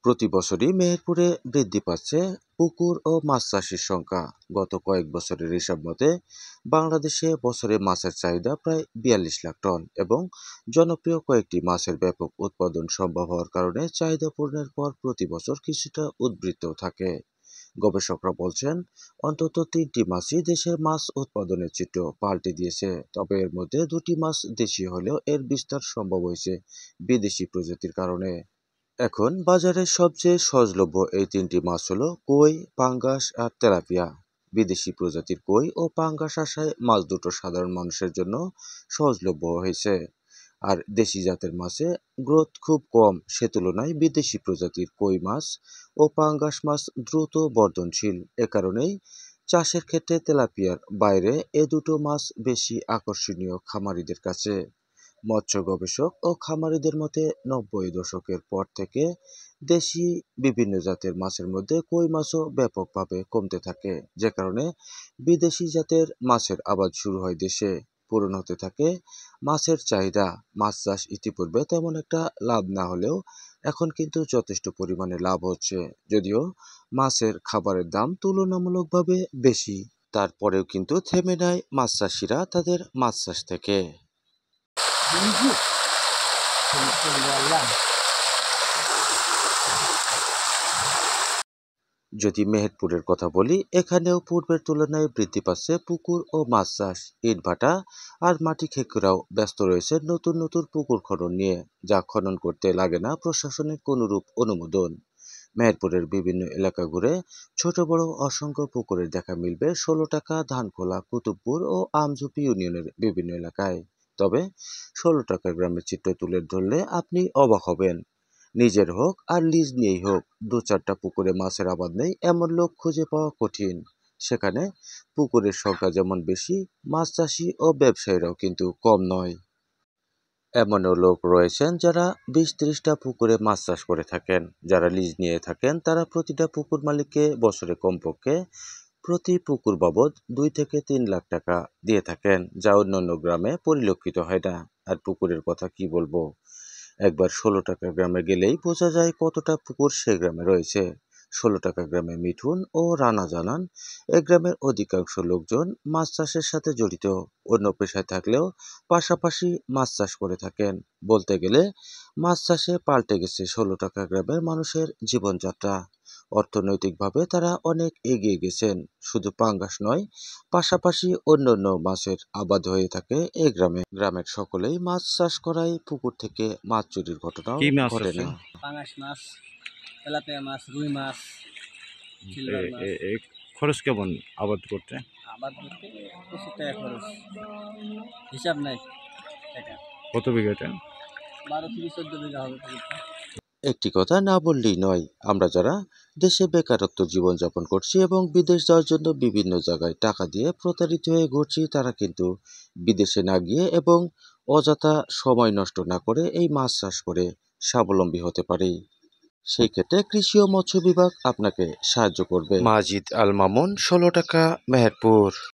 প্রতি বছরই মেহেরপুরে বৃদ্ধি পাচ্ছে পুকুর ও মাছ চাষির সংখ্যা। গত কয়েক বছরের হিসাব মতে বাংলাদেশে বছরে মাছের চাহিদা প্রায় 42 লাখ টন এবং জনপ্রিয় কয়েকটি মাছের ব্যাপক উৎপাদন সম্ভব হওয়ার কারণে চাহিদা পূরণের পর প্রতি বছর কিছুটা উদ্বৃত্ত থাকে। গবেষকরা বলছেন, অন্তত 3টি মাছই দেশের মাছ উৎপাদনের চিত্র পাল্টে দিয়েছে। তবে এর মধ্যে 2টি মাছ দেশীয় হলেও এর বিস্তার সম্ভব হয়েছে বিদেশি প্রজাতির কারণে। এখন বাজারে সবচেয়ে সহজলভ্য এই 3টি মাছ হলো কই, পাঙ্গাস আর তেলাপিয়া। বিদেশি প্রজাতির কই ও পাঙ্গাস আসায় মাছ দুটো সাধারণ মানুষের জন্য সহজলভ্য হয়েছে। আর দেশি জাতের মাছে গ্রোথ খুব কম, সে তুলনায় বিদেশি প্রজাতির কই মাছ ও পাঙ্গাস মাছ দ্রুত বর্ধনশীল। এ কারণেই চাষের ক্ষেত্রে তেলাপিয়ার বাইরে এ দুটো মাছ বেশি আকর্ষণীয় খামারিদের কাছে। মৎস্য গবেষক ও খামারিদের মতে 90 দশকের পর থেকে দেশি বিভিন্ন জাতের মাছের মধ্যে কই মাছও ব্যাপকভাবে কমতে থাকে, যে কারণে বিদেশি জাতের মাছের আবাদ শুরু হয় দেশে। পূরণ হতে থাকে মাছের চাহিদা। মাছ চাষ ইতিপূর্বে তেমন একটা লাভ না হলেও এখন কিন্তু যথেষ্ট পরিমাণে লাভ হচ্ছে, যদিও মাছের খাবারের দাম তুলনামূলকভাবে বেশি। তারপরেও কিন্তু থেমে নেয় মাছ চাষিরা তাদের মাছ চাষ থেকে। যদি মেহেরপুরের কথা বলি, এখানেও পূর্বের তুলনায় বৃদ্ধি পাচ্ছে পুকুর ও মাছ চাষ। ইটভাটা আর মাটি ক্ষেতরাও ব্যস্ত রয়েছে নতুন নতুন পুকুর খনন নিয়ে, যা খনন করতে লাগে না প্রশাসনের কোনরূপ অনুমোদন। মেহেরপুরের বিভিন্ন এলাকা ঘুরে ছোট বড় অসংখ্য পুকুরের দেখা মিলবে 16টাকা, ধানখোলা, কুতুবপুর ও আমঝুপি ইউনিয়নের বিভিন্ন এলাকায়। তবে 16টাকা গ্রামের চিত্র তুলে ধরলে আপনি অবাক হবেন। নিজের হোক আর লিজ নিয়েই হোক, 2-4টা পুকুরে মাছের আবাদ নেই এমন লোক খুঁজে পাওয়া কঠিন। সেখানে পুকুরের সংখ্যা যেমন বেশি, মাছ চাষি ও ব্যবসায়ীরাও কিন্তু কম নয়। এমনও লোক রয়েছেন যারা 20-30টা পুকুরে মাছ চাষ করে থাকেন। যারা লিজ নিয়ে থাকেন তারা প্রতিটা পুকুর মালিককে বছরে কমপক্ষে প্রতি পুকুর বাবদ 2 থেকে 3 লাখ টাকা দিয়ে থাকেন, যা অন্যান্য গ্রামে পরিলক্ষিত হয় না। আর পুকুরের কথা কি বলবো, একবার 16টাকা গ্রামে গেলেই বোঝা যায় কতটা পুকুর সে গ্রামে রয়েছে। 16টাকা গ্রামে মিঠুন ও রানা জানান, এ গ্রামের অধিকাংশ লোকজন মাছ চাষের সাথে জড়িত। অন্য পেশায় থাকলেও পাশাপাশি মাছ চাষ করে থাকেন। বলতে গেলে মাছ চাষে পাল্টে গেছে 16টাকা গ্রামের মানুষের জীবনযাত্রা। অর্থনৈতিকভাবে তারা অনেক এগিয়ে গেছেন। শুধু পাঙ্গাস নয়, পাশাপাশি অন্যান্য মাছের আবাদ হয়ে থাকে এই গ্রামে। গ্রামের সকলেই মাছ চাষ করায় পুকুর থেকে মাছ চুরির ঘটনাও ঘটে না। পাঙ্গাস মাছ, তেলাপিয়া মাছ, রুই মাছ, সিলভার মাছ। খরচ কেমন আবাদ করতে? আবাদ করতে প্রচুর টাকা খরচ, হিসাব নাই টাকা। কত বিঘাতে? 12-14 বিঘা হবে পুকুরটা। একটি কথা না বললেই নয়, আমরা যারা দেশে বেকারত্ব জীবনযাপন করছি এবং বিদেশ যাওয়ার জন্য বিভিন্ন জায়গায় টাকা দিয়ে প্রতারিত হয়ে ঘুরছি, তারা কিন্তু বিদেশে না গিয়ে এবং অযথা সময় নষ্ট না করে এই মাছ চাষ করে স্বাবলম্বী হতে পারি। সেই ক্ষেত্রে কৃষি ও মৎস্য বিভাগ আপনাকে সাহায্য করবে। মাজিদ আল মামুন, 16টাকা, মেহেরপুর।